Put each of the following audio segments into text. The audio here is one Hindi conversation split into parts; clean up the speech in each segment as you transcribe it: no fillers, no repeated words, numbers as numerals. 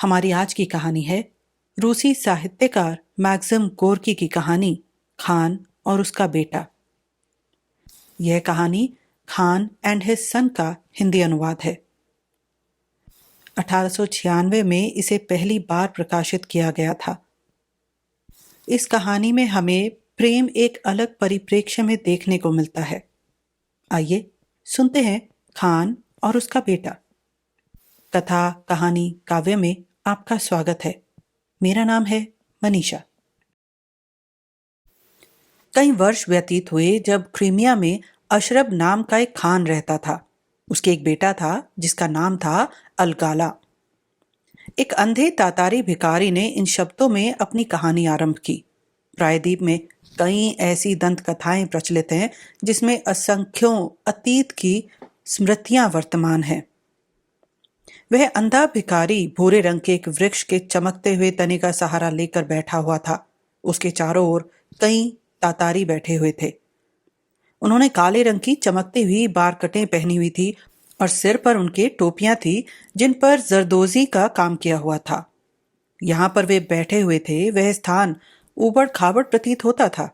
हमारी आज की कहानी है रूसी साहित्यकार मैक्सिम गोर्की की कहानी खान और उसका बेटा। यह कहानी खान एंड हिज सन का हिंदी अनुवाद है। 1896 में इसे पहली बार प्रकाशित किया गया था। इस कहानी में हमें प्रेम एक अलग परिप्रेक्ष्य में देखने को मिलता है। आइए सुनते हैं खान और उसका बेटा। कथा, कहानी, काव्य में आपका स्वागत है। मेरा नाम है मनीषा। कई वर्ष व्यतीत हुए जब क्रीमिया में अशरफ नाम का एक खान रहता था। उसके एक बेटा था जिसका नाम था अलगाला। एक अंधे तातारी भिखारी ने इन शब्दों में अपनी कहानी आरंभ की। प्रायद्वीप में कई ऐसी दंत कथाएं प्रचलित हैं जिसमें असंख्यों अतीत की स्मृतियां वर्तमान हैं। वह अंधा भिखारी भूरे रंग के एक वृक्ष के चमकते हुए तने का सहारा लेकर बैठा हुआ था। उसके चारों ओर कई तातारी बैठे हुए थे। उन्होंने काले रंग की चमकती हुई बारकटें पहनी हुई थी और सिर पर उनके टोपियां थी जिन पर जरदोजी का काम किया हुआ था। यहां पर वे बैठे हुए थे वह स्थान ऊबड़ खाबड़ प्रतीत होता था।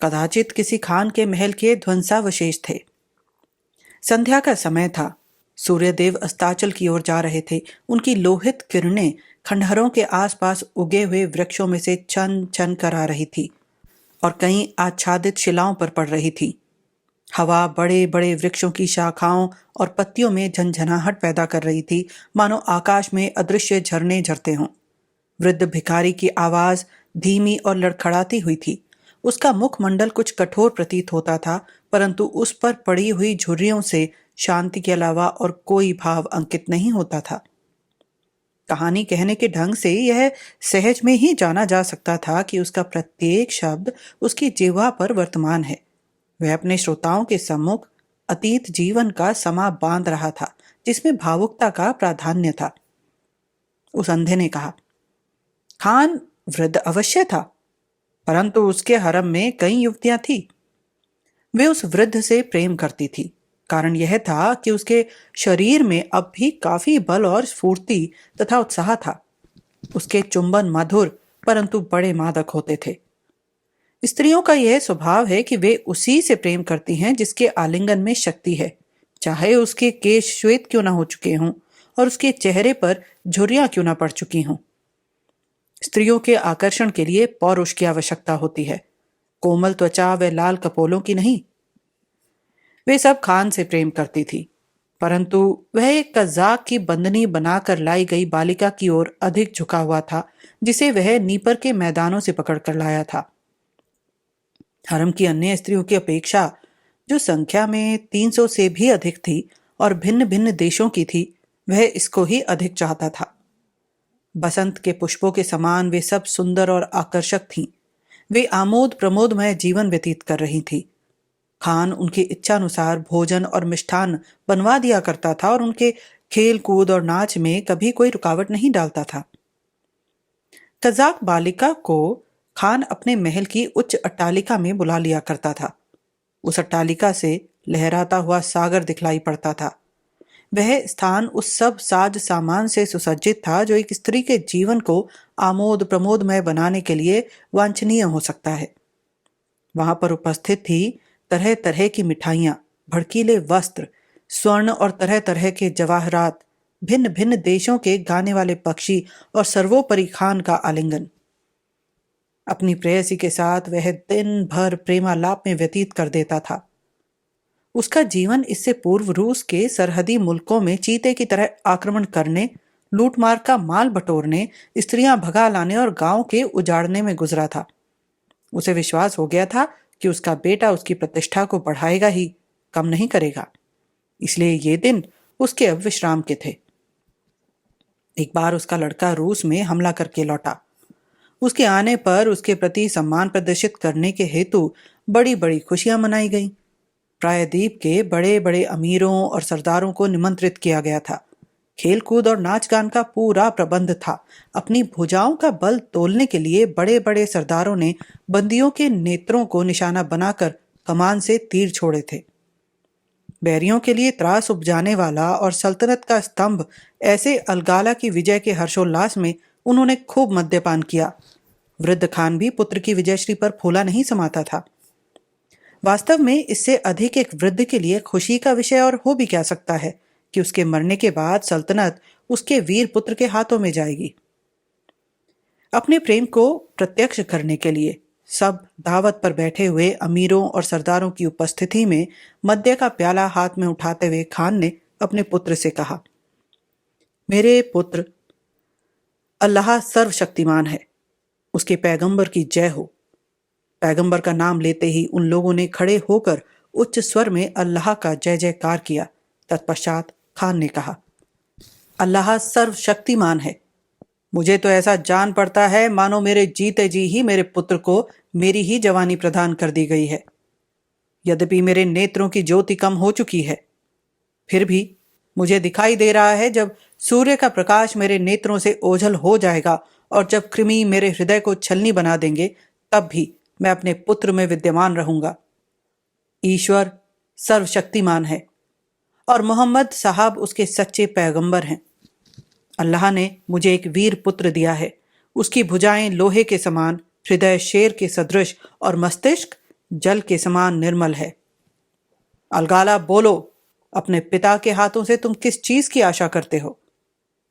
कदाचित किसी खान के महल के ध्वंसावशेष थे। संध्या का समय था। सूर्यदेव अस्ताचल की ओर जा रहे थे। उनकी लोहित किरणें खंडहरों के आसपास उगे हुए वृक्षों में से छन छन कर आ रही थी और कहीं आच्छादित शिलाओं पर पड़ रही थी। हवा बड़े बड़े वृक्षों की शाखाओं और पत्तियों में झंझनाहट पैदा कर रही थी, मानो आकाश में अदृश्य झरने झरते हों। वृद्ध भिखारी की आवाज धीमी और लड़खड़ाती हुई थी। उसका मुखमंडल कुछ कठोर प्रतीत होता था, परंतु उस पर पड़ी हुई झुर्रियों से शांति के अलावा और कोई भाव अंकित नहीं होता था। कहानी कहने के ढंग से यह सहज में ही जाना जा सकता था कि उसका प्रत्येक शब्द उसकी जिह्वा पर वर्तमान है। वह अपने श्रोताओं के सम्मुख अतीत जीवन का समा बांध रहा था जिसमें भावुकता का प्राधान्य था। उस अंधे ने कहा, खान वृद्ध अवश्य था, परंतु उसके हरम में कई युवतियां थी। वे उस वृद्ध से प्रेम करती थी। कारण यह था कि उसके शरीर में अब भी काफी बल और स्फूर्ति तथा उत्साह था। उसके चुंबन मधुर परंतु बड़े मादक होते थे। स्त्रियों का यह स्वभाव है कि वे उसी से प्रेम करती हैं जिसके आलिंगन में शक्ति है, चाहे उसके केश श्वेत क्यों ना हो चुके हों और उसके चेहरे पर झुर्रियां क्यों ना पड़ चुकी हों। स्त्रियों के आकर्षण के लिए पौरुष की आवश्यकता होती है, कोमल त्वचा व लाल कपोलों की नहीं। वे सब खान से प्रेम करती थी, परंतु वह एक कज़ाक की बंदनी बनाकर लाई गई बालिका की ओर अधिक झुका हुआ था, जिसे वह नीपर के मैदानों से पकड़कर लाया था। हरम की अन्य स्त्रियों की अपेक्षा, जो संख्या में 300 से भी अधिक थी और भिन्न भिन्न देशों की थी, वह इसको ही अधिक चाहता था। बसंत के पुष्पों के समान वे सब सुंदर और आकर्षक थीं। वे आमोद प्रमोदमय जीवन व्यतीत कर रही थी। खान उनकी इच्छानुसार भोजन और मिष्ठान बनवा दिया करता था और उनके खेल कूद और नाच में कभी कोई रुकावट नहीं डालता था। कज़ाक बालिका को खान अपने महल की उच्च अट्टालिका में बुला लिया करता था। उस अट्टालिका से लहराता हुआ सागर दिखलाई पड़ता था। वह स्थान उस सब साज सामान से सुसज्जित था जो एक स्त्री के जीवन को आमोद प्रमोदमय बनाने के लिए वांछनीय हो सकता है। वहां पर उपस्थित थी तरह तरह की मिठाइयां, भड़कीले वस्त्र, स्वर्ण और तरह तरह के जवाहरात, भिन्न भिन्न देशों के गाने वाले पक्षी और सर्वोपरि खान का आलिंगन। अपनी प्रेयसी के साथ वह दिन भर प्रेमालाप में व्यतीत कर देता था। उसका जीवन इससे पूर्व रूस के सरहदी मुल्कों में चीते की तरह आक्रमण करने, लूटमार का माल बटोरने, स्त्रियां भगा लाने और गांव के उजाड़ने में गुजरा था। उसे विश्वास हो गया था कि उसका बेटा उसकी प्रतिष्ठा को बढ़ाएगा ही, कम नहीं करेगा। इसलिए ये दिन उसके अब विश्राम के थे। एक बार उसका लड़का रूस में हमला करके लौटा। उसके आने पर उसके प्रति सम्मान प्रदर्शित करने के हेतु बड़ी बड़ी खुशियां मनाई गईं। प्रायद्वीप के बड़े बड़े अमीरों और सरदारों को निमंत्रित किया गया था। खेल कूद और नाच गान का पूरा प्रबंध था। अपनी भुजाओं का बल तोलने के लिए बड़े बड़े सरदारों ने बंदियों के नेत्रों को निशाना बनाकर कमान से तीर छोड़े थे। बैरियों के लिए त्रास उपजाने वाला और सल्तनत का स्तंभ ऐसे अलगाला की विजय के हर्षोल्लास में उन्होंने खूब मद्यपान किया। वृद्ध खान भी पुत्र की विजयश्री पर फूला नहीं समाता था। वास्तव में इससे अधिक एक वृद्ध के लिए खुशी का विषय और हो भी क्या सकता है कि उसके मरने के बाद सल्तनत उसके वीर पुत्र के हाथों में जाएगी। अपने प्रेम को प्रत्यक्ष करने के लिए सब दावत पर बैठे हुए अमीरों और सरदारों की उपस्थिति में मद्य का प्याला हाथ में उठाते हुए खान ने अपने पुत्र से कहा, मेरे पुत्र, अल्लाह सर्वशक्तिमान है, उसके पैगंबर की जय हो। पैगंबर का नाम लेते ही उन लोगों ने खड़े होकर उच्च स्वर में अल्लाह का जय जयकार किया। तत्पश्चात खान ने कहा, अल्लाह सर्वशक्तिमान है। मुझे तो ऐसा जान पड़ता है मानो मेरे जीते जी ही मेरे पुत्र को मेरी ही जवानी प्रदान कर दी गई है। यद्यपि मेरे नेत्रों की ज्योति कम हो चुकी है, फिर भी मुझे दिखाई दे रहा है जब सूर्य का प्रकाश मेरे नेत्रों से ओझल हो जाएगा और जब कृमि मेरे हृदय को छलनी बना देंगे, तब भी मैं अपने पुत्र में विद्यमान रहूंगा। ईश्वर सर्वशक्तिमान है और मोहम्मद साहब उसके सच्चे पैगंबर हैं। अल्लाह ने मुझे एक वीर पुत्र दिया है। उसकी भुजाएं लोहे के समान, हृदय शेर के सदृश और मस्तिष्क जल के समान निर्मल है। अलगाला, बोलो, अपने पिता के हाथों से तुम किस चीज की आशा करते हो?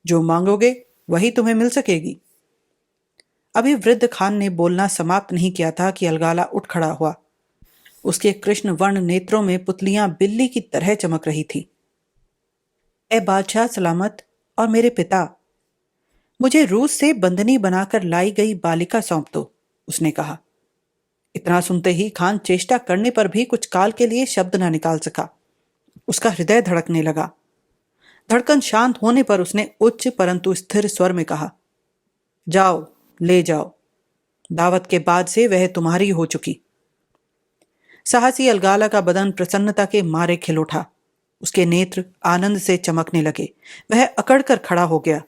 जो मांगोगे वही तुम्हें मिल सकेगी। अभी वृद्ध खान ने बोलना समाप्त नहीं किया था कि अलगाला उठ खड़ा हुआ। उसके कृष्ण वर्ण नेत्रों में पुतलियां बिल्ली की तरह चमक रही थी। ए बादशाह सलामत और मेरे पिता, मुझे रूस से बंदनी बनाकर लाई गई बालिका सौंप दो, उसने कहा। इतना सुनते ही खान चेष्टा करने पर भी कुछ काल के लिए शब्द न निकाल सका। उसका हृदय धड़कने लगा। धड़कन शांत होने पर उसने उच्च परंतु स्थिर स्वर में कहा, जाओ, ले जाओ। दावत के बाद से वह तुम्हारी हो चुकी। साहसी अलगाला का बदन प्रसन्नता के मारे खिल उठा। उसके नेत्र आनंद से चमकने लगे। वह अकड़कर खड़ा हो गया।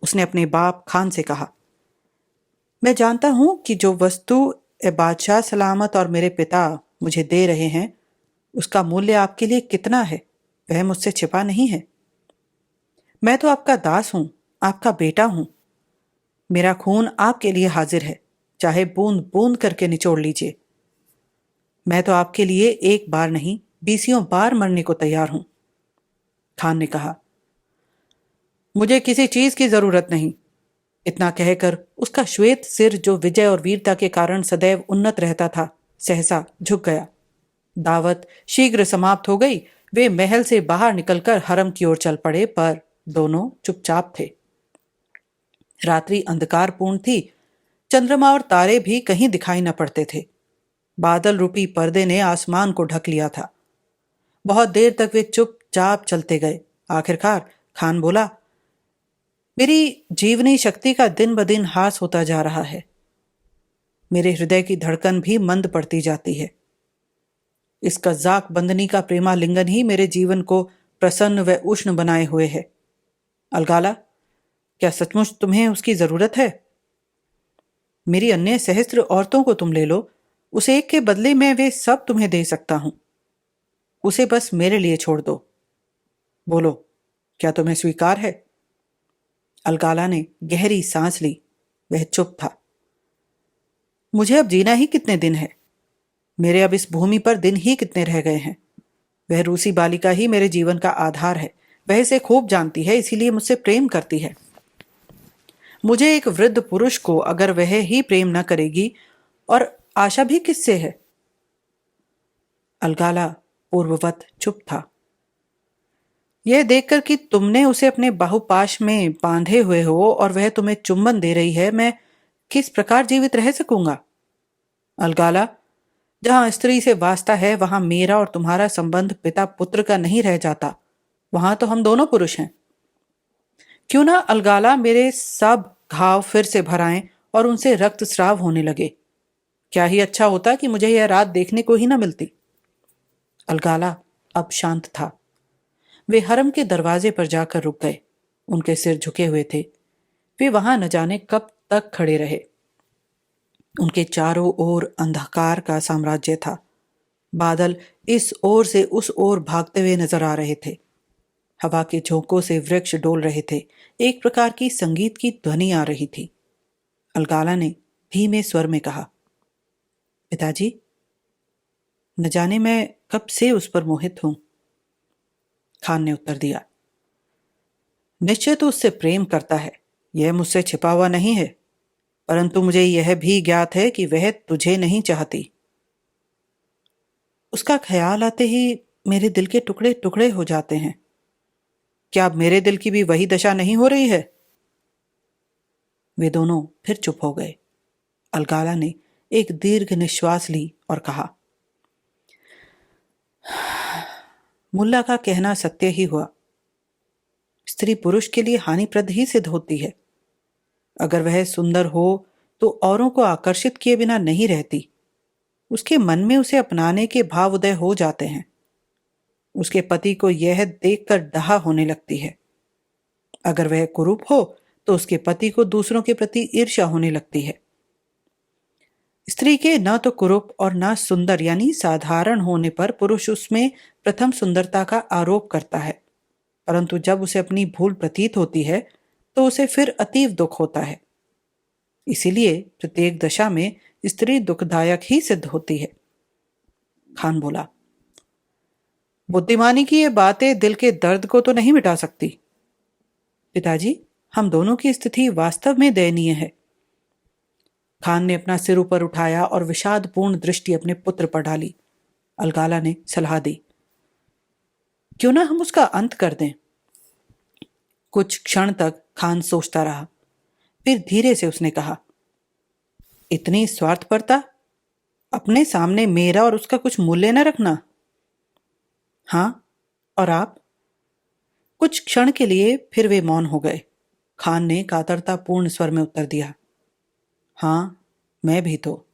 उसने अपने बाप खान से कहा, मैं जानता हूं कि जो वस्तु ए बादशाह सलामत और मेरे पिता मुझे दे रहे हैं, उसका मूल्य आपके लिए कितना है, वह मुझसे छिपा नहीं है। मैं तो आपका दास हूं, आपका बेटा हूं। मेरा खून आपके लिए हाजिर है, चाहे बूंद बूंद करके निचोड़ लीजिए। मैं तो आपके लिए एक बार नहीं, बीसियों बार मरने को तैयार हूं। खान ने कहा, मुझे किसी चीज की जरूरत नहीं। इतना कहकर उसका श्वेत सिर, जो विजय और वीरता के कारण सदैव उन्नत रहता था, सहसा झुक गया। दावत शीघ्र समाप्त हो गई। वे महल से बाहर निकलकर हरम की ओर चल पड़े, पर दोनों चुपचाप थे। रात्रि अंधकारपूर्ण थी। चंद्रमा और तारे भी कहीं दिखाई न पड़ते थे। बादल रूपी पर्दे ने आसमान को ढक लिया था। बहुत देर तक वे चुपचाप चलते गए। आखिरकार खान बोला, मेरी जीवनी शक्ति का दिन ब दिन ह्रास होता जा रहा है। मेरे हृदय की धड़कन भी मंद पड़ती जाती है। इस कज़ाक बंदनी का प्रेमालिंगन ही मेरे जीवन को प्रसन्न व उष्ण बनाए हुए है। अलगाला, क्या सचमुच तुम्हें उसकी जरूरत है? मेरी अन्य सहस्त्र औरतों को तुम ले लो, उस एक के बदले में वे सब तुम्हें दे सकता हूं। उसे बस मेरे लिए छोड़ दो। बोलो, क्या तुम्हें स्वीकार है? अलगाला ने गहरी सांस ली। वह चुप था। मुझे अब जीना ही कितने दिन है? मेरे अब इस भूमि पर दिन ही कितने रह गए हैं? वह रूसी बालिका ही मेरे जीवन का आधार है। वह इसे खूब जानती है, इसीलिए मुझसे प्रेम करती है। मुझे एक वृद्ध पुरुष को अगर वह ही प्रेम न करेगी, और आशा भी किससे है? अलगाला पूर्ववत चुप था। यह देखकर कि तुमने उसे अपने बाहुपाश में बांधे हुए हो और वह तुम्हें चुंबन दे रही है, मैं किस प्रकार जीवित रह सकूंगा? अलगाला, जहां स्त्री से वास्ता है, वहां मेरा और तुम्हारा संबंध पिता पुत्र का नहीं रह जाता। वहां तो हम दोनों पुरुष हैं। क्यों ना अलगाला मेरे सब घाव फिर से भराएं और उनसे रक्त स्राव होने लगे। क्या ही अच्छा होता कि मुझे यह रात देखने को ही ना मिलती। अलगाला अब शांत था। वे हरम के दरवाजे पर जाकर रुक गए। उनके सिर झुके हुए थे। वे वहां न जाने कब तक खड़े रहे। उनके चारों ओर अंधकार का साम्राज्य था। बादल इस ओर से उस ओर भागते हुए नजर आ रहे थे। हवा के झोंकों से वृक्ष डोल रहे थे। एक प्रकार की संगीत की ध्वनि आ रही थी। अलगाला ने धीमे स्वर में कहा, पिताजी, न जाने मैं कब से उस पर मोहित हूं। खान ने उत्तर दिया, निश्चय तो उससे प्रेम करता है, यह मुझसे छिपा हुआ नहीं है, परंतु मुझे यह भी ज्ञात है कि वह तुझे नहीं चाहती। उसका ख्याल आते ही मेरे दिल के टुकड़े टुकड़े हो जाते हैं। क्या अब मेरे दिल की भी वही दशा नहीं हो रही है? वे दोनों फिर चुप हो गए। अलगाला ने एक दीर्घ निश्वास ली और कहा, मुल्ला का कहना सत्य ही हुआ। स्त्री पुरुष के लिए हानिप्रद ही सिद्ध होती है। अगर वह सुंदर हो तो औरों को आकर्षित किए बिना नहीं रहती। उसके मन में उसे अपनाने के भाव उदय हो जाते हैं। उसके पति को यह देखकर डहा होने लगती है। अगर वह कुरूप हो तो उसके पति को दूसरों के प्रति ईर्ष्या होने लगती है। स्त्री के न तो कुरूप और न सुंदर यानी साधारण होने पर पुरुष उसमें प्रथम सुंदरता का आरोप करता है, परंतु जब उसे अपनी भूल प्रतीत होती है तो उसे फिर अतीव दुख होता है। इसीलिए प्रत्येक दशा में स्त्री दुखदायक ही सिद्ध होती है। खान बोला, बुद्धिमानी की ये बातें दिल के दर्द को तो नहीं मिटा सकती। पिताजी, हम दोनों की स्थिति वास्तव में दयनीय है। खान ने अपना सिर ऊपर उठाया और विषादपूर्ण दृष्टि अपने पुत्र पर डाली। अलगाला ने सलाह दी, क्यों ना हम उसका अंत कर दें। कुछ क्षण तक खान सोचता रहा, फिर धीरे से उसने कहा, इतनी स्वार्थपरता, अपने सामने मेरा और उसका कुछ मूल्य न रखना। हाँ, और आप? कुछ क्षण के लिए फिर वे मौन हो गए। खान ने कातरतापूर्ण स्वर में उत्तर दिया, हाँ, मैं भी तो।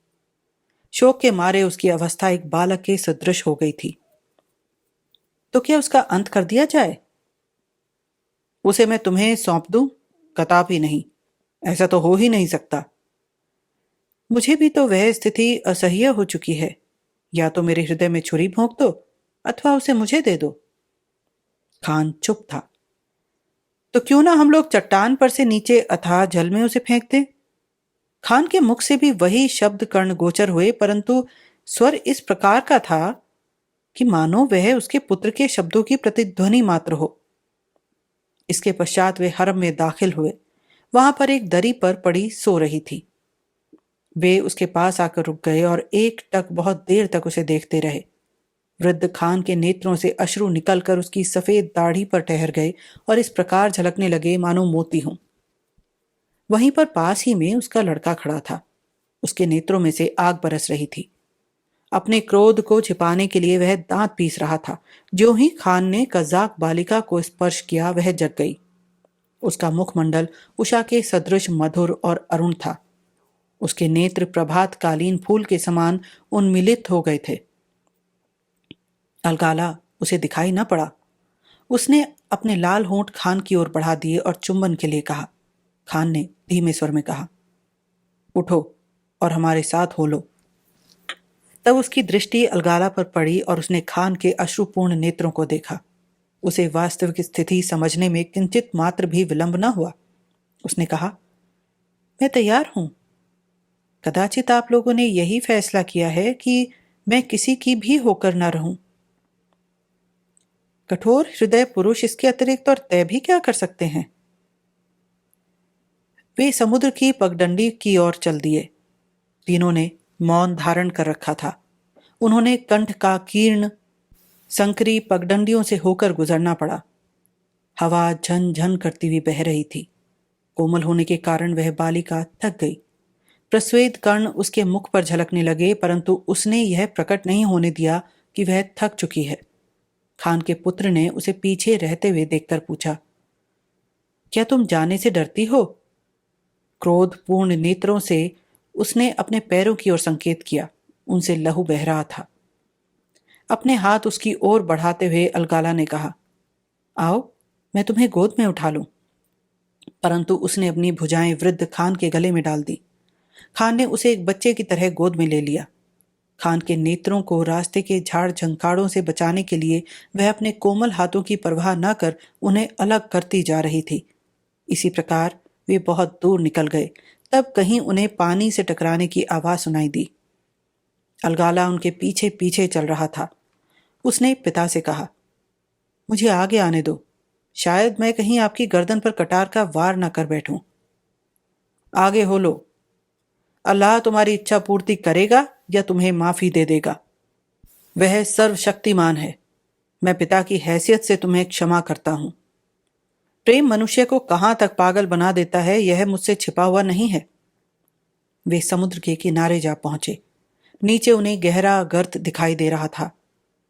शोक के मारे उसकी अवस्था एक बालक के सदृश हो गई थी। तो क्या उसका अंत कर दिया जाए? उसे मैं तुम्हें सौंप दूं? कदापि नहीं, ऐसा तो हो ही नहीं सकता। मुझे भी तो वह स्थिति असह्य हो चुकी है। या तो मेरे हृदय में छुरी भोंक दो अथवा उसे मुझे दे दो। खान चुप था। तो क्यों ना हम लोग चट्टान पर से नीचे अथाह जल में उसे फेंक दें? खान के मुख से भी वही शब्द कर्ण गोचर हुए, परंतु स्वर इस प्रकार का था कि मानो वह उसके पुत्र के शब्दों की प्रतिध्वनि मात्र हो। इसके पश्चात वे हरम में दाखिल हुए। वहां पर एक दरी पर पड़ी सो रही थी। वे उसके पास आकर रुक गए और एक टक बहुत देर तक उसे देखते रहे। वृद्ध खान के नेत्रों से अश्रु निकलकर उसकी सफेद दाढ़ी पर ठहर गए और इस प्रकार झलकने लगे मानो मोती हों। वहीं पर पास ही में उसका लड़का खड़ा था। उसके नेत्रों में से आग बरस रही थी। अपने क्रोध को छिपाने के लिए वह दांत पीस रहा था। ज्यों ही खान ने कज़ाक बालिका को स्पर्श किया, वह जग गई। उसका मुखमंडल उषा के सदृश मधुर और अरुण था। उसके नेत्र प्रभात कालीन फूल के समान उन्मिलित हो गए थे। अलगाला उसे दिखाई न पड़ा। उसने अपने लाल होंठ खान की ओर बढ़ा दिए और चुंबन के लिए कहा। खान ने धीमे स्वर में कहा, उठो और हमारे साथ हो लो। तब उसकी दृष्टि अलगाला पर पड़ी और उसने खान के अश्रुपूर्ण नेत्रों को देखा। उसे वास्तविक स्थिति समझने में किंचित मात्र भी विलंब न हुआ। उसने कहा, मैं तैयार हूं। कदाचित आप लोगों ने यही फैसला किया है कि मैं किसी की भी होकर न रहूं। कठोर हृदय पुरुष इसके अतिरिक्त और तय भी क्या कर सकते हैं? वे समुद्र की पगडंडी की ओर चल दिए। तीनों ने मौन धारण कर रखा था। उन्होंने कंठ का कीर्ण संकरी पगडंडियों से होकर गुजरना पड़ा। हवा झन झन करती हुई बह रही थी। कोमल होने के कारण वह बालिका थक गई। प्रस्वेद कर्ण उसके मुख पर झलकने लगे, परंतु उसने यह प्रकट नहीं होने दिया कि वह थक चुकी है। खान के पुत्र ने उसे पीछे रहते हुए देखकर पूछा, क्या तुम जाने से डरती हो? क्रोधपूर्ण नेत्रों से उसने अपने पैरों की ओर संकेत किया। उनसे लहू बह रहा था। अपने हाथ उसकी ओर बढ़ाते हुए अलगाला ने कहा, आओ, मैं तुम्हें गोद में उठा लूं। परंतु उसने अपनी भुजाएं वृद्ध खान के गले में डाल दी। खान ने उसे एक बच्चे की तरह गोद में ले लिया। खान के नेत्रों को रास्ते के झाड़ झंकाड़ों से बचाने के लिए वह अपने कोमल हाथों की परवाह न कर उन्हें अलग करती जा रही थी। इसी प्रकार वे बहुत दूर निकल गए, तब कहीं उन्हें पानी से टकराने की आवाज सुनाई दी। अलगाला उनके पीछे पीछे चल रहा था। उसने पिता से कहा, मुझे आगे आने दो, शायद मैं कहीं आपकी गर्दन पर कटार का वार न कर बैठूं। आगे हो लो, अल्लाह तुम्हारी इच्छा पूर्ति करेगा या तुम्हें माफी दे देगा। वह सर्वशक्तिमान है। मैं पिता की हैसियत से तुम्हें क्षमा करता हूं। प्रेम मनुष्य को कहां तक पागल बना देता है, यह मुझसे छिपा हुआ नहीं है। वे समुद्र के किनारे जा पहुंचे। नीचे उन्हें गहरा गर्त दिखाई दे रहा था।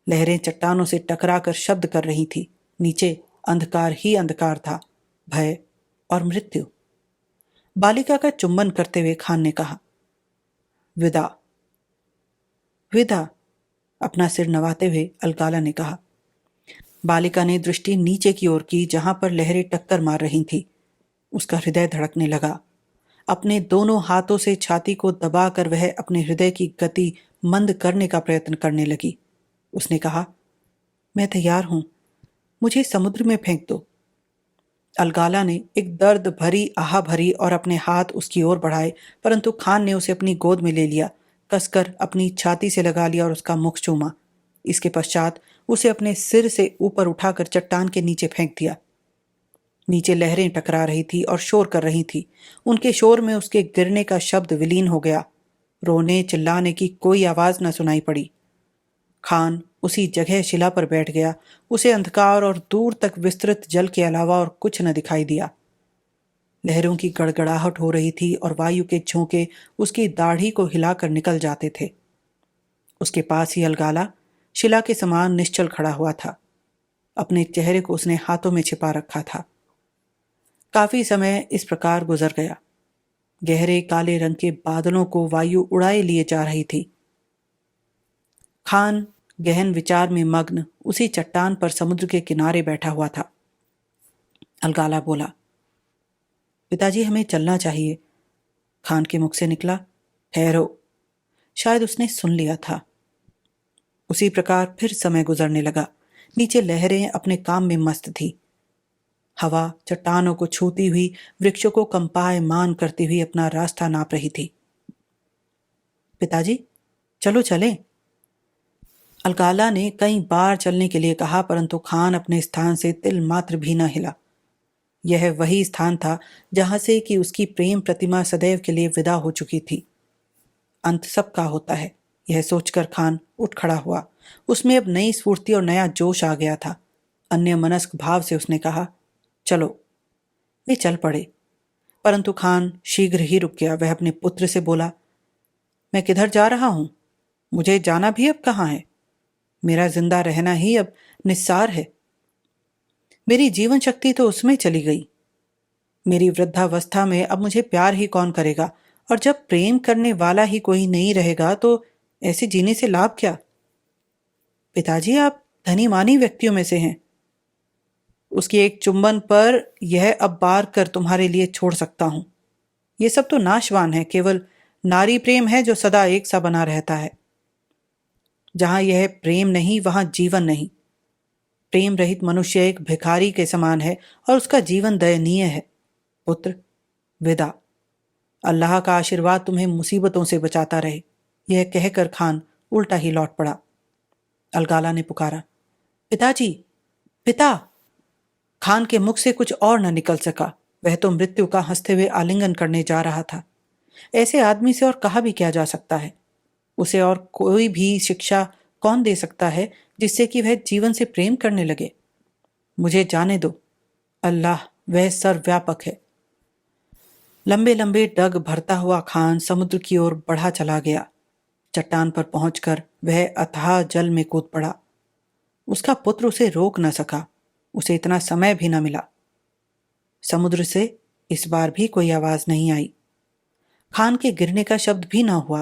लहरें चट्टानों से टकराकर शब्द कर रही थी। नीचे अंधकार ही अंधकार था, भय और मृत्यु। बालिका का चुंबन करते हुए खान ने कहा, विदा। विदा, अपना सिर नवाते हुए अलगाला ने कहा। बालिका ने दृष्टि नीचे की ओर की, जहां पर लहरें टक्कर मार रही थी। उसका हृदय धड़कने लगा। अपने दोनों हाथों से छाती को दबाकर वह अपने हृदय की गति मंद करने का प्रयत्न करने लगी। उसने कहा, मैं तैयार हूं, मुझे समुद्र में फेंक दो। अलगाला ने एक दर्द भरी आह भरी और अपने हाथ उसकी ओर बढ़ाए, परंतु खान ने उसे अपनी गोद में ले लिया, कसकर अपनी छाती से लगा लिया और उसका मुख चूमा। इसके पश्चात उसे अपने सिर से ऊपर उठाकर चट्टान के नीचे फेंक दिया। नीचे लहरें टकरा रही थी और शोर कर रही थी। उनके शोर में उसके गिरने का शब्द विलीन हो गया। रोने चिल्लाने की कोई आवाज न सुनाई पड़ी। खान उसी जगह शिला पर बैठ गया। उसे अंधकार और दूर तक विस्तृत जल के अलावा और कुछ न दिखाई दिया। लहरों की गड़गड़ाहट हो रही थी और वायु के झोंके उसकी दाढ़ी को हिलाकर निकल जाते थे। उसके पास ही अलगाला शिला के समान निश्चल खड़ा हुआ था। अपने चेहरे को उसने हाथों में छिपा रखा था। काफी समय इस प्रकार गुजर गया। गहरे काले रंग के बादलों को वायु उड़ाए लिए जा रही थी। खान गहन विचार में मग्न उसी चट्टान पर समुद्र के किनारे बैठा हुआ था। अलगाला बोला, पिताजी, हमें चलना चाहिए। खान के मुख से निकला, ठहरो। शायद उसने सुन लिया था। उसी प्रकार फिर समय गुजरने लगा। नीचे लहरें अपने काम में मस्त थी। हवा चट्टानों को छूती हुई वृक्षों को कंपायमान करती हुई अपना रास्ता नाप रही थी। पिताजी, चलो चलें। अलगाला ने कई बार चलने के लिए कहा, परंतु खान अपने स्थान से तिल मात्र भी न हिला। यह वही स्थान था जहां से कि उसकी प्रेम प्रतिमा सदैव के लिए विदा हो चुकी थी। अंत सबका होता है, यह सोचकर खान उठ खड़ा हुआ। उसमें अब नई स्फूर्ति और नया जोश आ गया था। अन्य मनस्क भाव से उसने कहा, चलो। वे चल पड़े, परंतु खान शीघ्र ही रुक गया। वह अपने पुत्र से बोला, मैं किधर जा रहा हूं? मुझे जाना भी अब कहाँ है? मेरा जिंदा रहना ही अब निस्सार है। मेरी जीवन शक्ति तो उसमें चली गई। मेरी वृद्धावस्था में अब मुझे प्यार ही कौन करेगा, और जब प्रेम करने वाला ही कोई नहीं रहेगा तो ऐसे जीने से लाभ क्या? पिताजी, आप धनी मानी व्यक्तियों में से हैं। उसकी एक चुंबन पर यह अब बार कर तुम्हारे लिए छोड़ सकता हूं। यह सब तो नाशवान है, केवल नारी प्रेम है जो सदा एक सा बना रहता है। जहां यह प्रेम नहीं, वहां जीवन नहीं। प्रेम रहित मनुष्य एक भिखारी के समान है और उसका जीवन दयनीय है। पुत्र, विदा। अल्लाह का आशीर्वाद तुम्हें मुसीबतों से बचाता रहे। यह कहकर खान उल्टा ही लौट पड़ा। अलगाला ने पुकारा, पिताजी, पिता। खान के मुख से कुछ और न निकल सका। वह तो मृत्यु का हंसते हुए आलिंगन करने जा रहा था। ऐसे आदमी से और कहा भी क्या जा सकता है? उसे और कोई भी शिक्षा कौन दे सकता है जिससे कि वह जीवन से प्रेम करने लगे? मुझे जाने दो। अल्लाह वह सर्वव्यापक है। लंबे लंबे डग भरता हुआ खान समुद्र की ओर बढ़ा चला गया। चट्टान पर पहुंचकर वह अथाह जल में कूद पड़ा। उसका पुत्र उसे रोक न सका। उसे इतना समय भी न मिला। समुद्र से इस बार भी कोई आवाज नहीं आई। खान के गिरने का शब्द भी न हुआ।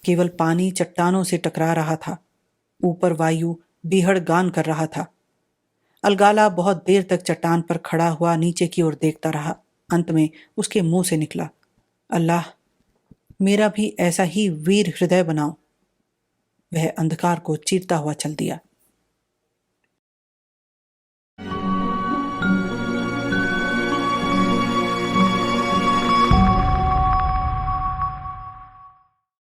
केवल पानी चट्टानों से टकरा रहा था। ऊपर वायु बीहड़ गान कर रहा था। अलगाला बहुत देर तक चट्टान पर खड़ा हुआ नीचे की ओर देखता रहा। अंत में उसके मुंह से निकला, अल्लाह, मेरा भी ऐसा ही वीर हृदय बनाओ। वह अंधकार को चीरता हुआ चल दिया।